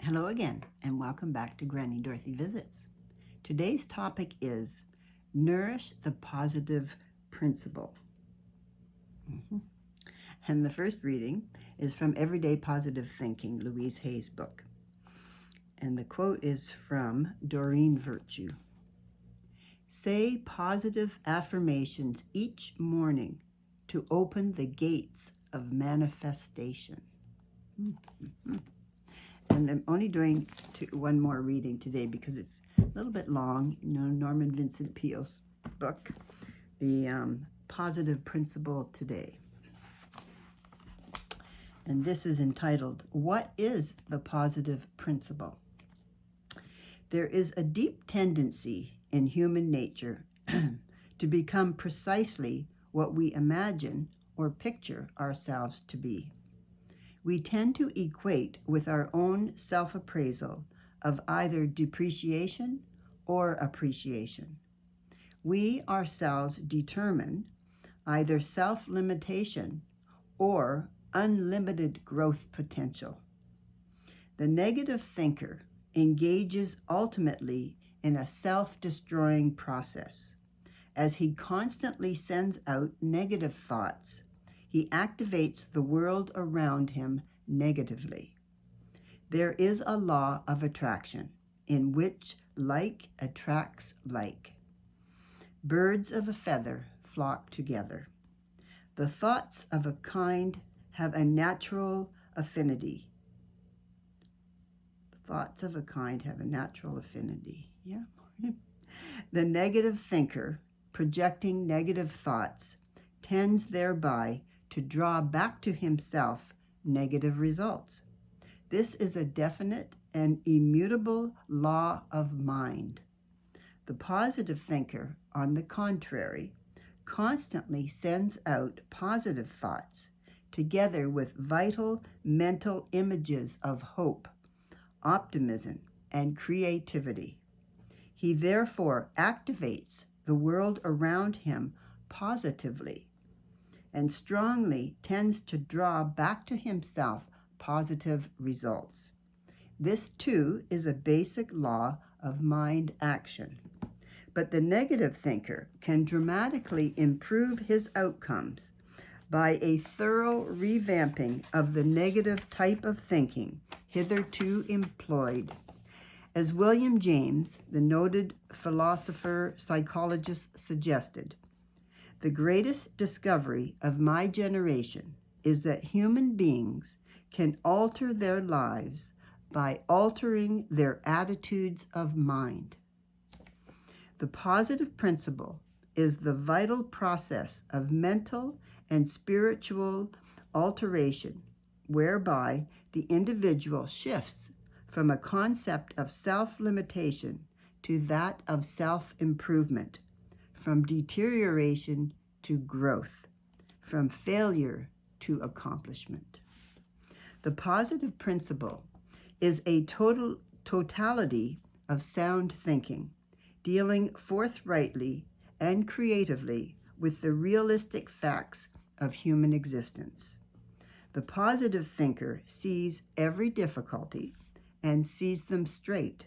Hello again, and welcome back to Granny Dorothy Visits. Today's topic is Nourish the Positive Principle. And the first reading is from Everyday Positive Thinking, Louise Hay's book. And the quote is from Doreen Virtue. Say positive affirmations each morning to open the gates of manifestation. And I'm only doing one more reading today because it's a little bit long. Norman Vincent Peale's book, The Positive Principle Today. And this is entitled, What is the Positive Principle? There is a deep tendency in human nature to become precisely what we imagine or picture ourselves to be. We tend to equate with our own self-appraisal of either depreciation or appreciation. We ourselves determine either self-limitation or unlimited growth potential. The negative thinker engages ultimately in a self-destroying process. As he constantly sends out negative thoughts, he activates the world around him negatively. There is a law of attraction in which like attracts like. Birds of a feather flock together. The thoughts of a kind have a natural affinity. Thoughts of a kind have a natural affinity. Yeah. The negative thinker, projecting negative thoughts, tends thereby to draw back to himself negative results. This is a definite and immutable law of mind. The positive thinker, on the contrary, constantly sends out positive thoughts, together with vital mental images of hope, optimism, and creativity. He therefore activates the world around him positively and strongly tends to draw back to himself positive results. This too is a basic law of mind action. But the negative thinker can dramatically improve his outcomes by a thorough revamping of the negative type of thinking hitherto employed. As William James, the noted philosopher psychologist, suggested, the greatest discovery of my generation is that human beings can alter their lives by altering their attitudes of mind. The positive principle is the vital process of mental and spiritual alteration, whereby the individual shifts from a concept of self-limitation to that of self-improvement, from deterioration to growth, from failure to accomplishment. The positive principle is a totality of sound thinking, dealing forthrightly and creatively with the realistic facts of human existence. The positive thinker sees every difficulty and sees them straight,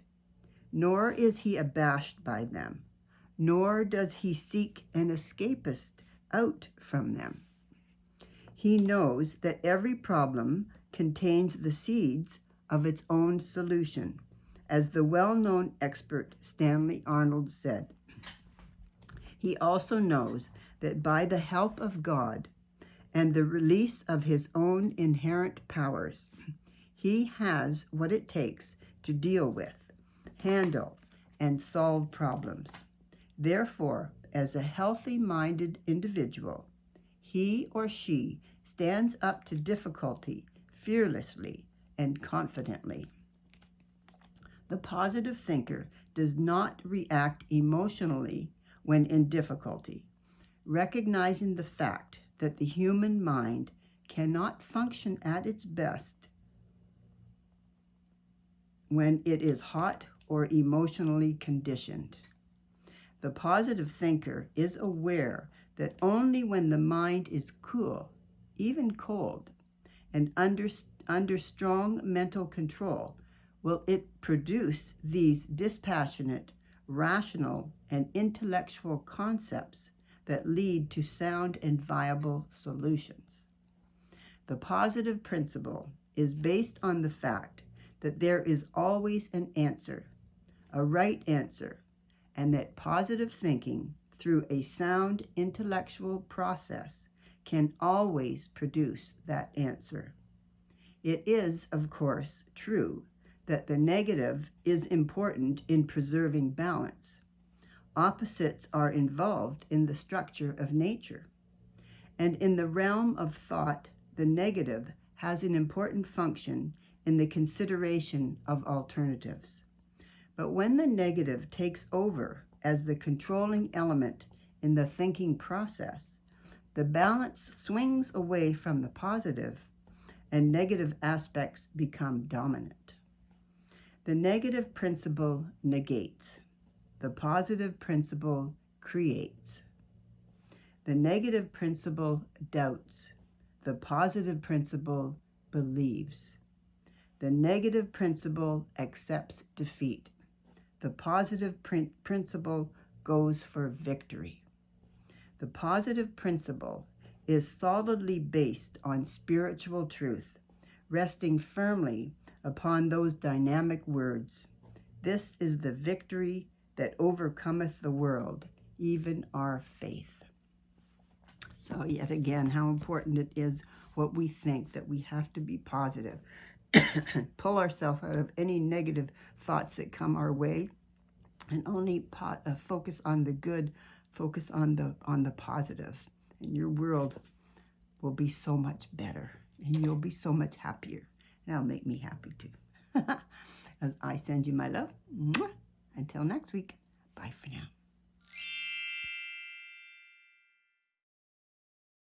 nor is he abashed by them, nor does he seek an escapist out from them. He knows that every problem contains the seeds of its own solution, as the well-known expert Stanley Arnold said. He also knows that by the help of God and the release of his own inherent powers, he has what it takes to deal with, handle, and solve problems. Therefore, as a healthy-minded individual, he or she stands up to difficulty fearlessly and confidently. The positive thinker does not react emotionally when in difficulty, recognizing the fact that the human mind cannot function at its best when it is hot or emotionally conditioned. The positive thinker is aware that only when the mind is cool, even cold, and under strong mental control will it produce these dispassionate, rational, and intellectual concepts that lead to sound and viable solutions. The positive principle is based on the fact that there is always an answer, a right answer, and that positive thinking through a sound intellectual process can always produce that answer. It is, of course, true that the negative is important in preserving balance. Opposites are involved in the structure of nature. And in the realm of thought, the negative has an important function in the consideration of alternatives. But when the negative takes over as the controlling element in the thinking process, the balance swings away from the positive and negative aspects become dominant. The negative principle negates. The positive principle creates. The negative principle doubts. The positive principle believes. The negative principle accepts defeat. The positive principle goes for victory. The positive principle is solidly based on spiritual truth, resting firmly upon those dynamic words. This is the victory that overcometh the world, even our faith. So yet again, how important it is what we think, that we have to be positive. Pull ourselves out of any negative thoughts that come our way, and only focus on the good, focus on the positive, and your world will be so much better, and you'll be so much happier. And that'll make me happy too. As I send you my love. Until next week, bye for now.